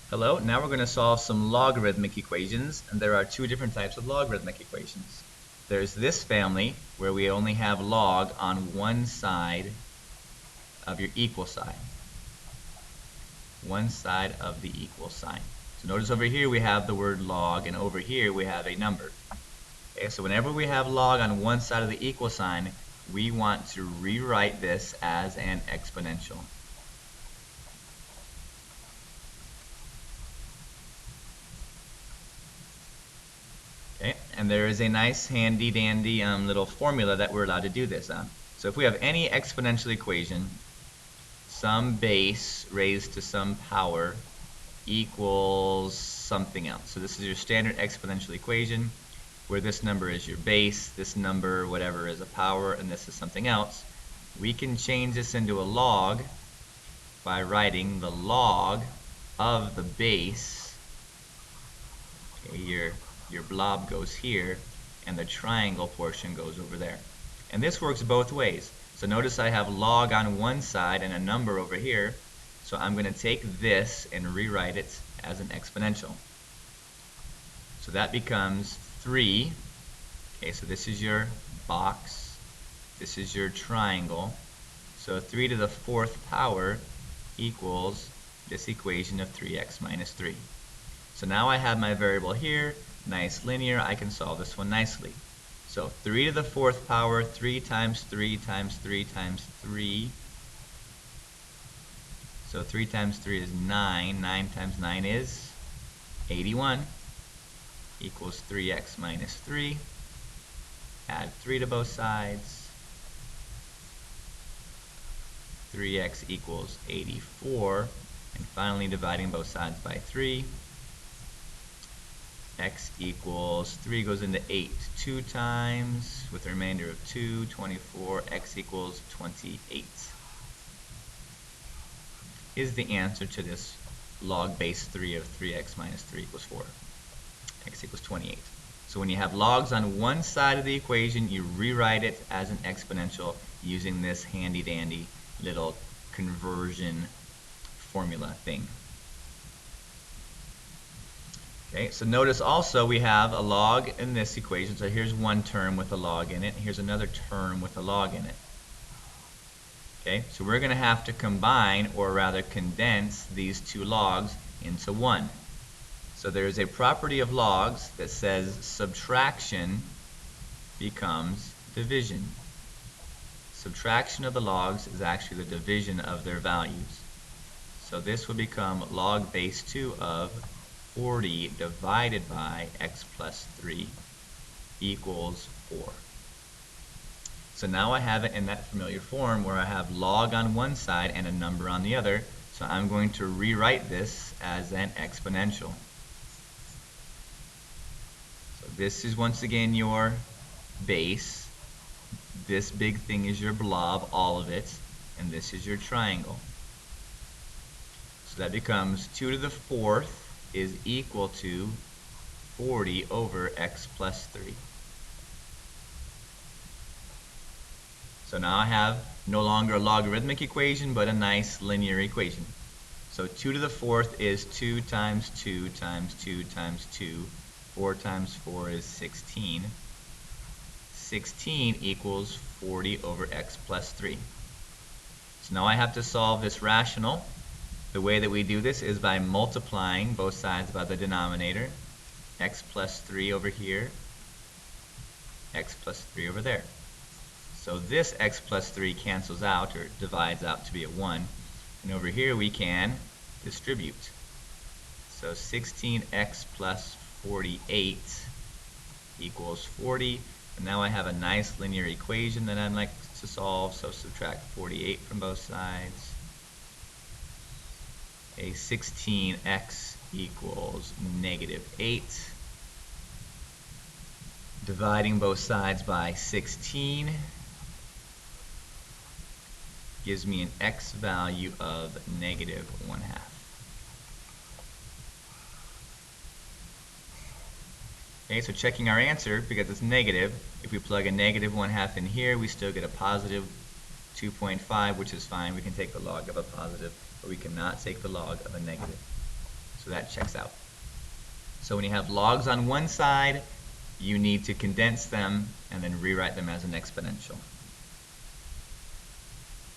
Hello, now we're going to solve some logarithmic equations, and there are two different types of logarithmic equations. There's this family, where we only have log on one side of your equal sign. One side of the equal sign. So notice over here we have the word log, and over here we have a number. Okay, so whenever we have log on one side of the equal sign, we want to rewrite this as an exponential. Okay, and there is a nice handy dandy little formula that we're allowed to do this on. So if we have any exponential equation, some base raised to some power equals something else. So this is your standard exponential equation where this number is your base, this number, whatever, is a power, and this is something else. We can change this into a log by writing the log of the base. Okay, your blob goes here, and the triangle portion goes over there. And this works both ways. So notice I have log on one side and a number over here. So I'm going to take this and rewrite it as an exponential. So that becomes 3. Okay, so this is your box. This is your triangle. So 3 to the 4th power equals this equation of 3x minus 3. So now I have my variable here. Nice linear, I can solve this one nicely. So 3 to the 4th power, 3 times 3 times 3 times 3. So 3 times 3 is 9. 9 times 9 is 81. Equals 3x minus 3. Add 3 to both sides. 3x equals 84. And finally dividing both sides by 3. X equals 3 goes into 8 2 times with a remainder of 2, 24. X equals 28 is the answer to this log base 3 of 3x minus 3 equals 4. X equals 28. So when you have logs on one side of the equation, you rewrite it as an exponential using this handy dandy little conversion formula thing. Okay, so notice also we have a log in this equation. So here's one term with a log in it. Here's another term with a log in it. Okay, so we're going to have to combine, or rather condense, these two logs into one. So there's a property of logs that says subtraction becomes division. Subtraction of the logs is actually the division of their values. So this will become log base 2 of 40 divided by x plus 3 equals 4. So now I have it in that familiar form where I have log on one side and a number on the other. So I'm going to rewrite this as an exponential. So this is once again your base. This big thing is your blob, all of it, and this is your triangle. So that becomes 2 to the 4th is equal to 40 over x plus 3. So now I have no longer a logarithmic equation, but a nice linear equation. So 2 to the 4th is 2 times 2 times 2 times 2. 4 times 4 is 16. 16 equals 40 over x plus 3. So now I have to solve this rational. The way that we do this is by multiplying both sides by the denominator. X plus 3 over here, x plus 3 over there. So this x plus 3 cancels out, or divides out to be a 1. And over here we can distribute. So 16x plus 48 equals 40. And now I have a nice linear equation that I'd like to solve. So subtract 48 from both sides. A 16x equals negative 8. Dividing both sides by 16 gives me an x value of negative 1/2. Okay, so checking our answer, because it's negative, if we plug a negative 1/2 in here, we still get a positive 2.5, which is fine. We can take the log of a positive, but we cannot take the log of a negative. So that checks out. So when you have logs on one side, you need to condense them and then rewrite them as an exponential.